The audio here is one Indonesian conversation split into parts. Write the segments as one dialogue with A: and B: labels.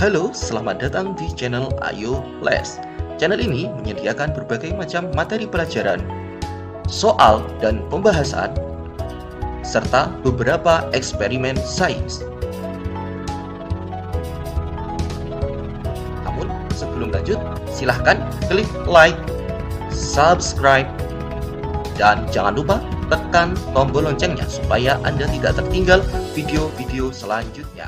A: Halo, selamat datang di channel Ayo Les. Channel ini menyediakan berbagai macam materi pelajaran, soal dan pembahasan, serta beberapa eksperimen sains. Namun, sebelum lanjut, silahkan klik like, subscribe, dan jangan lupa tekan tombol loncengnya supaya Anda tidak tertinggal video-video selanjutnya.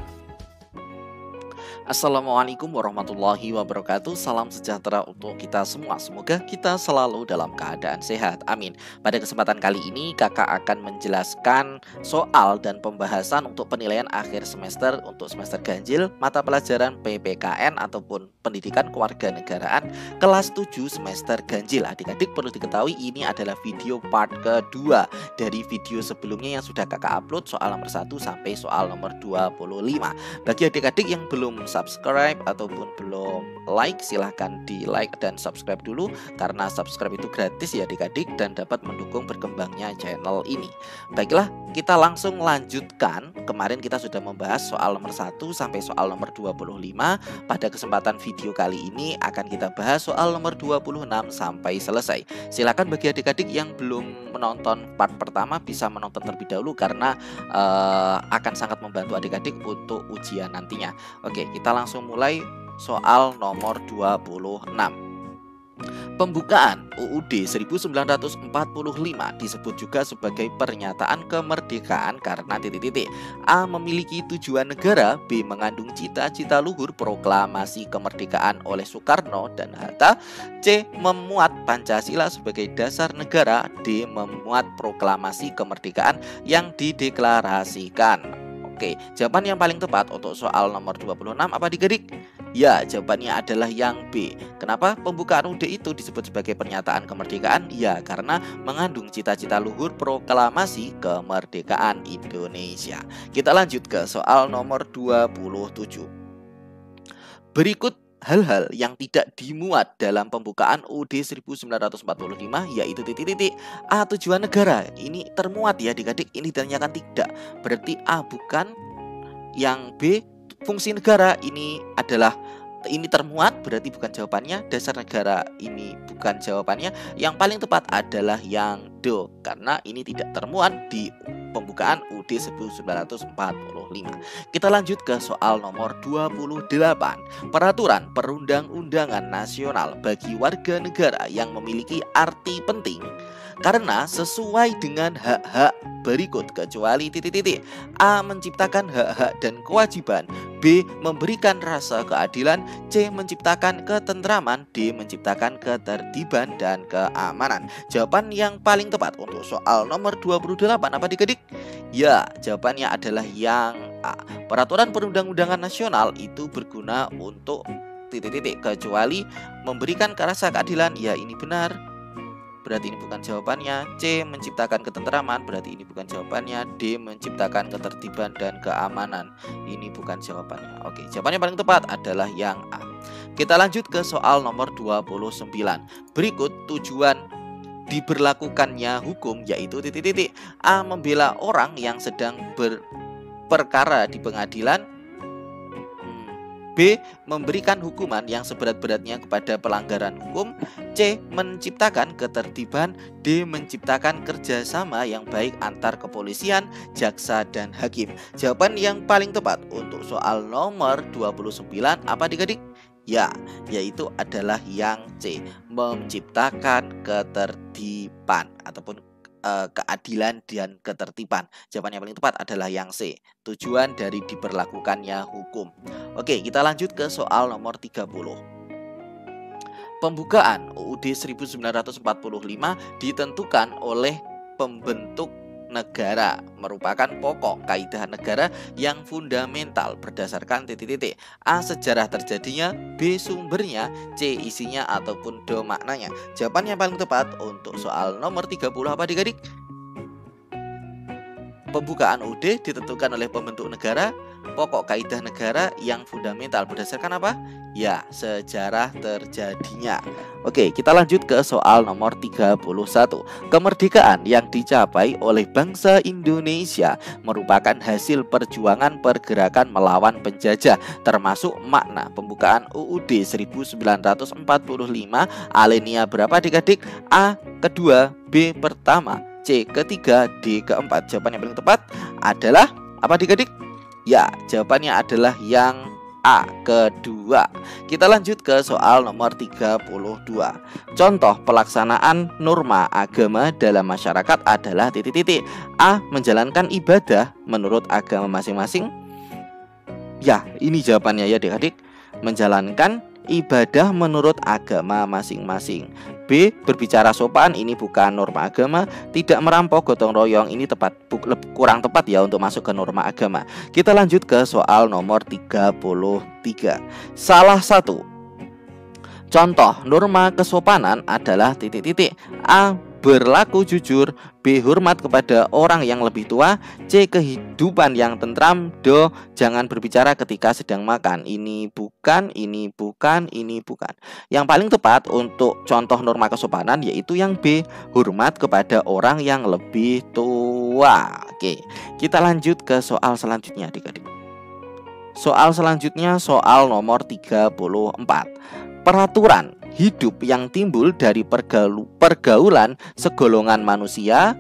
B: Assalamualaikum warahmatullahi wabarakatuh. Salam sejahtera untuk kita semua. Semoga kita selalu dalam keadaan sehat. Amin. Pada kesempatan kali ini kakak akan menjelaskan soal dan pembahasan untuk penilaian akhir semester untuk semester ganjil mata pelajaran PPKN ataupun pendidikan kewarganegaraan kelas 7 semester ganjil. Adik-adik perlu diketahui ini adalah video part kedua dari video sebelumnya yang sudah kakak upload soal nomor 1 sampai soal nomor 25. Bagi adik-adik yang belum subscribe ataupun belum like, silahkan di like dan subscribe dulu, karena subscribe itu gratis ya adik-adik dan dapat mendukung berkembangnya channel ini. Baiklah, kita langsung lanjutkan. Kemarin kita sudah membahas soal nomor 1 sampai soal nomor 25. Pada kesempatan video kali ini akan kita bahas soal nomor 26 sampai selesai. Silahkan bagi adik-adik yang belum menonton part pertama bisa menonton terlebih dahulu, karena akan sangat membantu adik-adik untuk ujian nantinya. Oke, kita langsung mulai soal nomor 26. Pembukaan UUD 1945 disebut juga sebagai pernyataan kemerdekaan karena A. Memiliki tujuan negara, B. Mengandung cita-cita luhur proklamasi kemerdekaan oleh Soekarno dan Hatta, C. Memuat Pancasila sebagai dasar negara, D. Memuat proklamasi kemerdekaan yang dideklarasikan. Oke, jawaban yang paling tepat untuk soal nomor 26 apa adik-adik? Ya, jawabannya adalah yang B. Kenapa pembukaan UUD itu disebut sebagai pernyataan kemerdekaan? Ya, karena mengandung cita-cita luhur proklamasi kemerdekaan Indonesia. Kita lanjut ke soal nomor 27. Berikut hal-hal yang tidak dimuat dalam pembukaan UUD 1945 yaitu A. Tujuan negara. Ini termuat ya adik-adik, ini ditanyakan tidak. Berarti A bukan. Yang B, fungsi negara, ini termuat, berarti bukan jawabannya. Dasar negara, ini bukan jawabannya. Yang paling tepat adalah yang D, karena ini tidak termuat di pembukaan UUD 1945. Kita lanjut ke soal nomor 28. Peraturan perundang-undangan nasional bagi warga negara yang memiliki arti penting karena sesuai dengan hak-hak berikut kecuali A. Menciptakan hak-hak dan kewajiban, B. Memberikan rasa keadilan, C. Menciptakan ketentraman, D. Menciptakan ketertiban dan keamanan. Jawaban yang paling tepat untuk soal nomor 28 apa adik-adik? Ya, jawabannya adalah yang A. Peraturan perundang-undangan nasional itu berguna untuk kecuali memberikan rasa keadilan, ya ini benar, berarti ini bukan jawabannya. C. Menciptakan ketentraman, berarti ini bukan jawabannya. D. Menciptakan ketertiban dan keamanan, ini bukan jawabannya. Oke, jawabannya paling tepat adalah yang A. Kita lanjut ke soal nomor 29. Berikut tujuan diberlakukannya hukum yaitu A. Membela orang yang sedang berperkara di pengadilan, B. Memberikan hukuman yang seberat-beratnya kepada pelanggaran hukum, C. Menciptakan ketertiban, D. Menciptakan kerjasama yang baik antar kepolisian, jaksa, dan hakim. Jawaban yang paling tepat untuk soal nomor 29 apa adik-adik? Ya, yaitu adalah yang C. Menciptakan ketertiban ataupun keadilan dan ketertiban. Jawaban yang paling tepat adalah yang C. Tujuan dari diberlakukannya hukum. Oke, kita lanjut ke soal nomor 30. Pembukaan UUD 1945 ditentukan oleh pembentuk negara, merupakan pokok kaidah negara yang fundamental berdasarkan A. Sejarah terjadinya, B. Sumbernya, C. Isinya ataupun D. Maknanya. Jawaban yang paling tepat untuk soal nomor 30 apa adik-adik? Pembukaan UUD ditentukan oleh pembentuk negara, pokok kaidah negara yang fundamental berdasarkan apa? Ya, sejarah terjadinya. Oke, kita lanjut ke soal nomor 31. Kemerdekaan yang dicapai oleh bangsa Indonesia merupakan hasil perjuangan pergerakan melawan penjajah, termasuk makna pembukaan UUD 1945 alinea berapa adik-adik? A kedua, B pertama, C ketiga, D keempat. Jawaban yang paling tepat adalah apa adik-adik? Ya, jawabannya adalah yang A kedua. Kita lanjut ke soal nomor 32. Contoh pelaksanaan norma agama dalam masyarakat adalah titik-titik. A. Menjalankan ibadah menurut agama masing-masing. Ya, ini jawabannya ya adik-adik. Menjalankan ibadah menurut agama masing-masing. B. Berbicara sopan, ini bukan norma agama. Tidak merampok, gotong royong, ini kurang tepat ya untuk masuk ke norma agama. Kita lanjut ke soal nomor 33. Salah satu contoh norma kesopanan adalah titik-titik. A. Berlaku jujur, B. Hormat kepada orang yang lebih tua, C. Kehidupan yang tentram, D. Jangan berbicara ketika sedang makan. Ini bukan, ini bukan, ini bukan. Yang paling tepat untuk contoh norma kesopanan yaitu yang B. Hormat kepada orang yang lebih tua. Oke, kita lanjut ke soal selanjutnya adik-adik. Soal selanjutnya soal nomor 34. Peraturan hidup yang timbul dari pergaulan segolongan manusia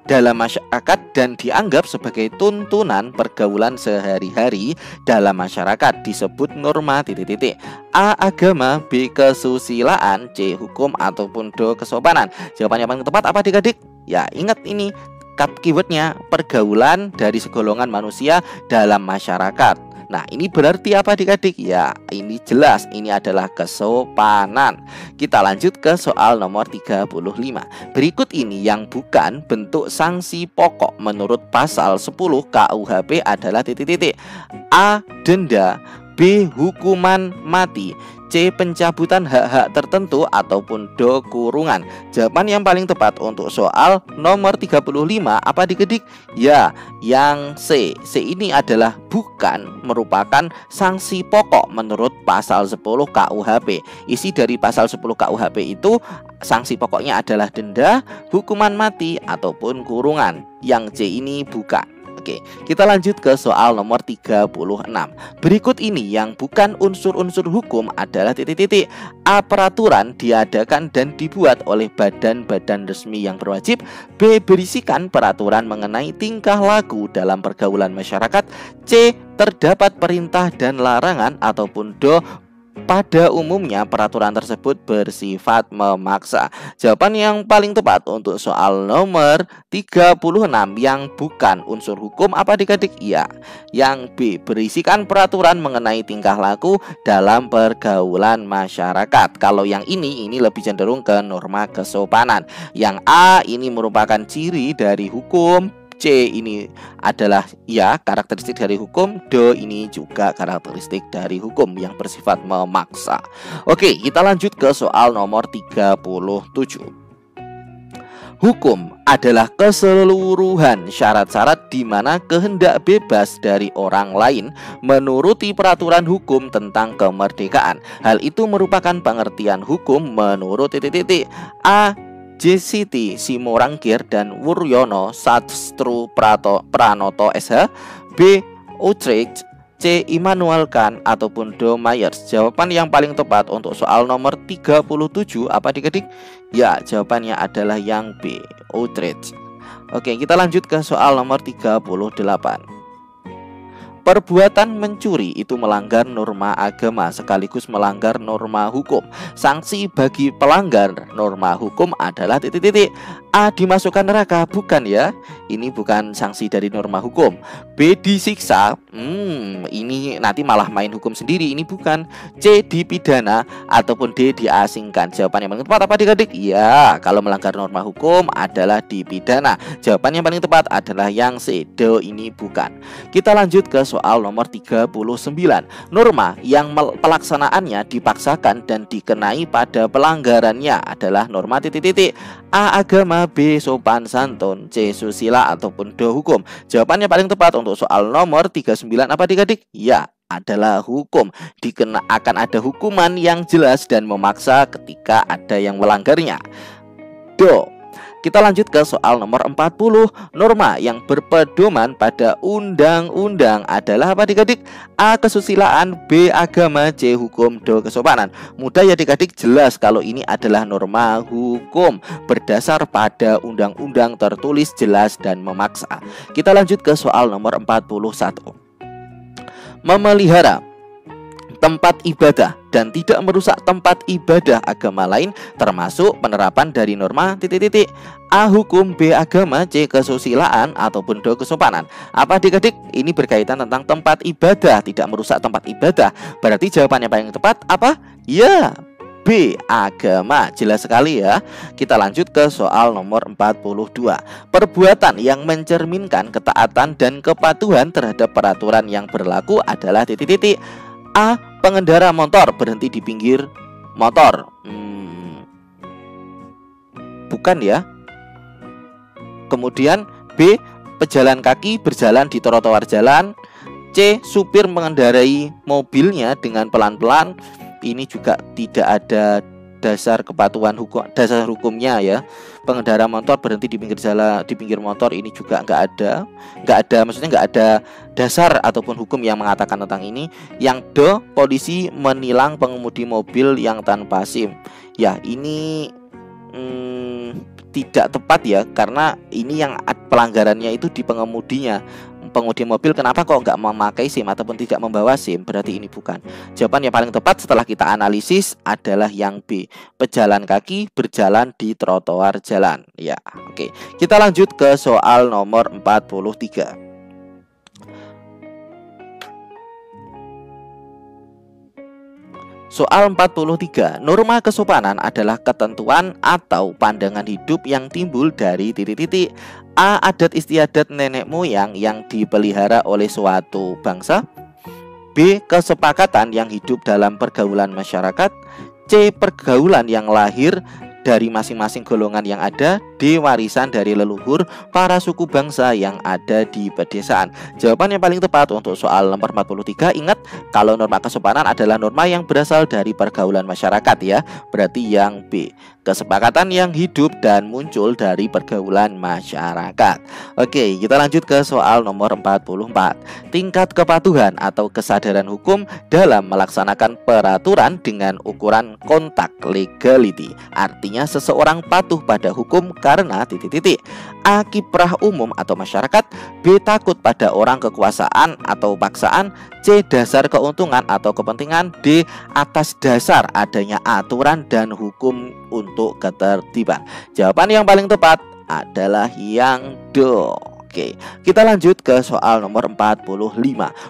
B: dalam masyarakat dan dianggap sebagai tuntunan pergaulan sehari-hari dalam masyarakat disebut norma titik-titik. A. Agama, B. Kesusilaan, C. Hukum, ataupun D. Kesopanan. Jawabannya paling tepat apa adik-adik? Ya, ingat ini keywordnya pergaulan dari segolongan manusia dalam masyarakat. Nah, ini berarti apa adik-adik? Ya, ini jelas, ini adalah kesopanan. Kita lanjut ke soal nomor 35. Berikut ini yang bukan bentuk sanksi pokok menurut pasal 10 KUHP adalah titik-titik. A. Denda, B. Hukuman mati, C. Pencabutan hak-hak tertentu, ataupun D. Kurungan. Jawaban yang paling tepat untuk soal nomor 35 apa adik-adik? Ya, yang C. C ini adalah bukan merupakan sanksi pokok menurut pasal 10 KUHP. Isi dari pasal 10 KUHP itu sanksi pokoknya adalah denda, hukuman mati, ataupun kurungan. Yang C ini bukan. Oke, kita lanjut ke soal nomor 36. Berikut ini yang bukan unsur-unsur hukum adalah titik-titik. A. Peraturan diadakan dan dibuat oleh badan-badan resmi yang berwajib. B. Berisikan peraturan mengenai tingkah laku dalam pergaulan masyarakat. C. Terdapat perintah dan larangan, ataupun D. Pada umumnya peraturan tersebut bersifat memaksa. Jawaban yang paling tepat untuk soal nomor 36 yang bukan unsur hukum apa adik-adik? Ya, yang B. Berisikan peraturan mengenai tingkah laku dalam pergaulan masyarakat. Kalau yang ini lebih cenderung ke norma kesopanan. Yang A ini merupakan ciri dari hukum, C ini adalah ya karakteristik dari hukum, D ini juga karakteristik dari hukum yang bersifat memaksa. Oke, kita lanjut ke soal nomor 37. Hukum adalah keseluruhan syarat-syarat di mana kehendak bebas dari orang lain menuruti peraturan hukum tentang kemerdekaan. Hal itu merupakan pengertian hukum menurut titik-titik. A. JCT Simorangkir dan Wuryono Sastro Pranoto SH, B. Utrecht, C. Immanuel Kant, ataupun D. Myers. Jawaban yang paling tepat untuk soal nomor 37 apa adik-adik? Ya, jawabannya adalah yang B. Utrecht. Oke, kita lanjut ke soal nomor 38. Perbuatan mencuri itu melanggar norma agama sekaligus melanggar norma hukum. Sanksi bagi pelanggar norma hukum adalah titik-titik. A. Dimasukkan neraka, bukan ya. Ini bukan sanksi dari norma hukum. B. Disiksa, ini nanti malah main hukum sendiri, ini bukan. C. Dipidana, ataupun D. Diasingkan. Jawaban yang paling tepat apa adik-adik? Ya, kalau melanggar norma hukum adalah dipidana. Jawaban yang paling tepat adalah yang C. D ini bukan. Kita lanjut ke soal nomor 39. Norma yang pelaksanaannya dipaksakan dan dikenai pada pelanggarannya adalah norma titik-titik. A. Agama, agama, B. sopan santun, C. susila, ataupun D. hukum? Jawabannya paling tepat untuk soal nomor 39 apa adik-adik? Ya, adalah hukum. Akan ada hukuman yang jelas dan memaksa ketika ada yang melanggarnya. Do. Kita lanjut ke soal nomor 40. Norma yang berpedoman pada undang-undang adalah apa adik-adik? A. kesusilaan, B. agama, C. hukum, D. kesopanan. Mudah ya adik-adik, jelas kalau ini adalah norma hukum berdasar pada undang-undang tertulis, jelas dan memaksa. Kita lanjut ke soal nomor 41. Memelihara tempat ibadah dan tidak merusak tempat ibadah agama lain termasuk penerapan dari norma titik-titik. A. hukum, B. agama, C. kesusilaan, ataupun D. kesopanan. Apa adik-adik? Ini berkaitan tentang tempat ibadah, tidak merusak tempat ibadah. Berarti jawabannya paling tepat apa? Ya, B. agama. Jelas sekali ya. Kita lanjut ke soal nomor 42. Perbuatan yang mencerminkan ketaatan dan kepatuhan terhadap peraturan yang berlaku adalah titik-titik. A. pengendara motor berhenti di pinggir motor. Bukan ya. Kemudian B. pejalan kaki berjalan di trotoar jalan. C. supir mengendarai mobilnya dengan pelan-pelan. Ini juga tidak ada dasar kepatuhan hukum, dasar hukumnya ya. Pengendara motor berhenti di pinggir jalan, di pinggir motor, ini juga nggak ada, maksudnya nggak ada dasar ataupun hukum yang mengatakan tentang ini. Yang D. polisi menilang pengemudi mobil yang tanpa SIM. Ya, ini tidak tepat ya, karena ini yang pelanggarannya itu di pengemudinya. Pengemudi mobil kenapa kok nggak memakai SIM ataupun tidak membawa SIM? Berarti ini bukan. Jawaban yang paling tepat setelah kita analisis adalah yang B. pejalan kaki berjalan di trotoar jalan. Ya, oke. Kita lanjut ke soal nomor 43. Soal 43. Norma kesopanan adalah ketentuan atau pandangan hidup yang timbul dari titik-titik. A. adat istiadat nenek moyang yang dipelihara oleh suatu bangsa. B. kesepakatan yang hidup dalam pergaulan masyarakat. C. pergaulan yang lahir dari masing-masing golongan yang ada. D. warisan dari leluhur para suku bangsa yang ada di pedesaan. Jawaban yang paling tepat untuk soal nomor 43. Ingat, kalau norma kesopanan adalah norma yang berasal dari pergaulan masyarakat ya. Berarti yang B. kesepakatan yang hidup dan muncul dari pergaulan masyarakat. Oke, kita lanjut ke soal nomor 44. Tingkat kepatuhan atau kesadaran hukum dalam melaksanakan peraturan dengan ukuran kontak legality. Artinya seseorang patuh pada hukum karena titik-titik. A. kiprah umum atau masyarakat. B. takut pada orang kekuasaan atau paksaan. C. dasar keuntungan atau kepentingan. D. atas dasar adanya aturan dan hukum untuk ketertiban. Jawaban yang paling tepat adalah yang D. Oke, kita lanjut ke soal nomor 45.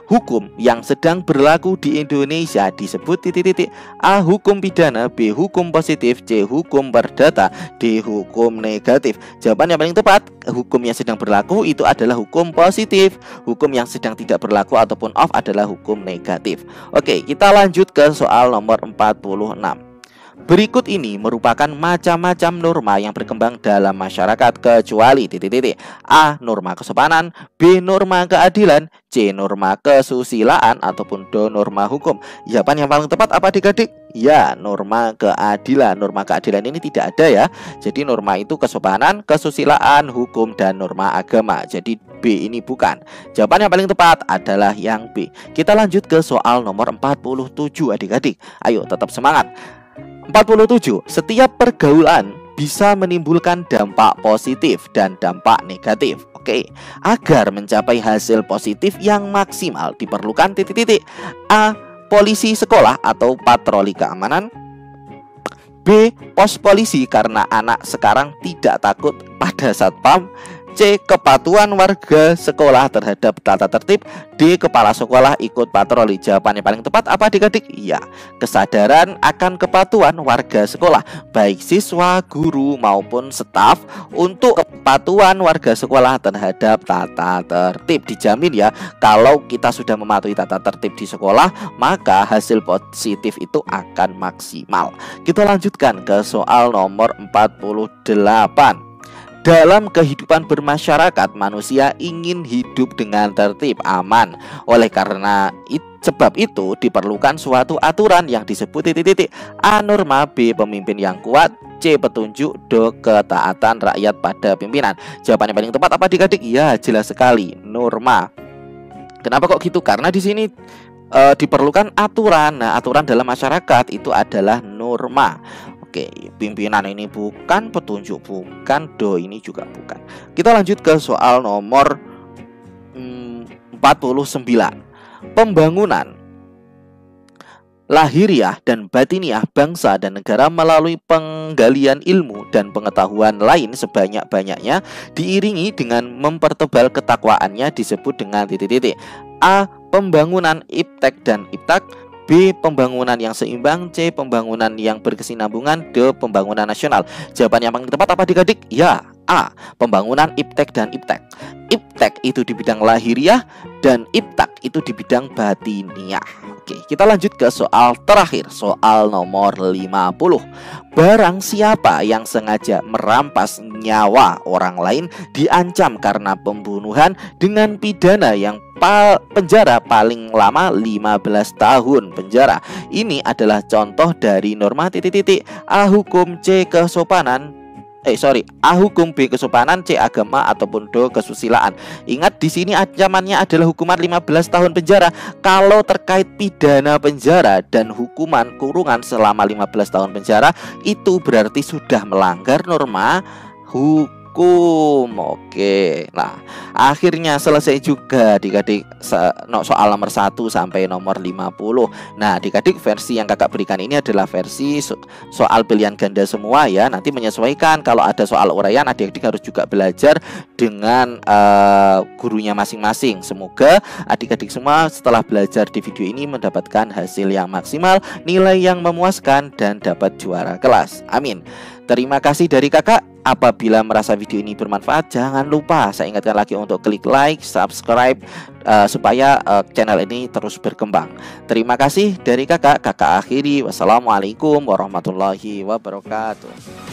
B: Hukum yang sedang berlaku di Indonesia disebut titik-titik. A. hukum pidana, B. hukum positif, C. hukum perdata, D. hukum negatif. Jawaban yang paling tepat, hukum yang sedang berlaku itu adalah hukum positif. Hukum yang sedang tidak berlaku ataupun off adalah hukum negatif. Oke, kita lanjut ke soal nomor 46. Berikut ini merupakan macam-macam norma yang berkembang dalam masyarakat kecuali titik-titik. A. norma kesopanan, B. norma keadilan, C. norma kesusilaan, ataupun D. norma hukum. Jawaban yang paling tepat apa adik-adik? Ya, norma keadilan. Norma keadilan ini tidak ada ya. Jadi norma itu kesopanan, kesusilaan, hukum, dan norma agama. Jadi B ini bukan. Jawaban yang paling tepat adalah yang B. Kita lanjut ke soal nomor 47 adik-adik. Ayo tetap semangat. 47. Setiap pergaulan bisa menimbulkan dampak positif dan dampak negatif. Oke, agar mencapai hasil positif yang maksimal diperlukan titik-titik. A. polisi sekolah atau patroli keamanan. B. pos polisi karena anak sekarang tidak takut pada satpam. C. kepatuhan warga sekolah terhadap tata tertib. D. kepala sekolah ikut patroli. Jawaban yang paling tepat apa adik-adik? Iya, kesadaran akan kepatuhan warga sekolah, baik siswa, guru maupun staf, untuk kepatuhan warga sekolah terhadap tata tertib. Dijamin ya, kalau kita sudah mematuhi tata tertib di sekolah, maka hasil positif itu akan maksimal. Kita lanjutkan ke soal nomor 48. Dalam kehidupan bermasyarakat, manusia ingin hidup dengan tertib, aman. Oleh karena sebab itu diperlukan suatu aturan yang disebut A. Norma, B. Pemimpin yang kuat, C. Petunjuk, D. Ketaatan rakyat pada pimpinan. Jawaban yang paling tepat apa adik-adik? Ya, jelas sekali, norma. Kenapa kok gitu? Karena di sini diperlukan aturan. Nah, aturan dalam masyarakat itu adalah norma. Oke, pimpinan ini bukan, petunjuk bukan, do ini juga bukan. Kita lanjut ke soal nomor 49. Pembangunan lahiriah dan batiniah bangsa dan negara melalui penggalian ilmu dan pengetahuan lain sebanyak-banyaknya diiringi dengan mempertebal ketakwaannya disebut dengan A. Pembangunan iptek dan iptak, B. Pembangunan yang seimbang, C. Pembangunan yang berkesinambungan, D. Pembangunan nasional. Jawaban yang paling tepat apa adik-adik? Ya, A. Pembangunan iptek dan iptek. Iptek itu di bidang lahiriah dan iptak itu di bidang batiniah. Oke, kita lanjut ke soal terakhir, soal nomor 50. Barang siapa yang sengaja merampas nyawa orang lain diancam karena pembunuhan dengan pidana yang penjara paling lama 15 tahun penjara. Ini adalah contoh dari norma A. Hukum, C. Kesopanan, A. Hukum, B. Kesopanan, C. Agama, ataupun D. Kesusilaan. Ingat, di sini ancamannya adalah hukuman 15 tahun penjara. Kalau terkait pidana penjara dan hukuman kurungan selama 15 tahun penjara, itu berarti sudah melanggar norma hukum. Oke, nah akhirnya selesai juga adik-adik soal nomor 1 sampai nomor 50. Nah adik-adik, versi yang kakak berikan ini adalah versi soal pilihan ganda semua ya. Nanti menyesuaikan, kalau ada soal uraian adik-adik harus juga belajar dengan gurunya masing-masing. Semoga adik-adik semua setelah belajar di video ini mendapatkan hasil yang maksimal, nilai yang memuaskan, dan dapat juara kelas. Amin. Terima kasih dari kakak. Apabila merasa video ini bermanfaat, jangan lupa saya ingatkan lagi untuk klik like, subscribe supaya channel ini terus berkembang. Terima kasih dari kakak. Kakak akhiri. Wassalamualaikum warahmatullahi wabarakatuh.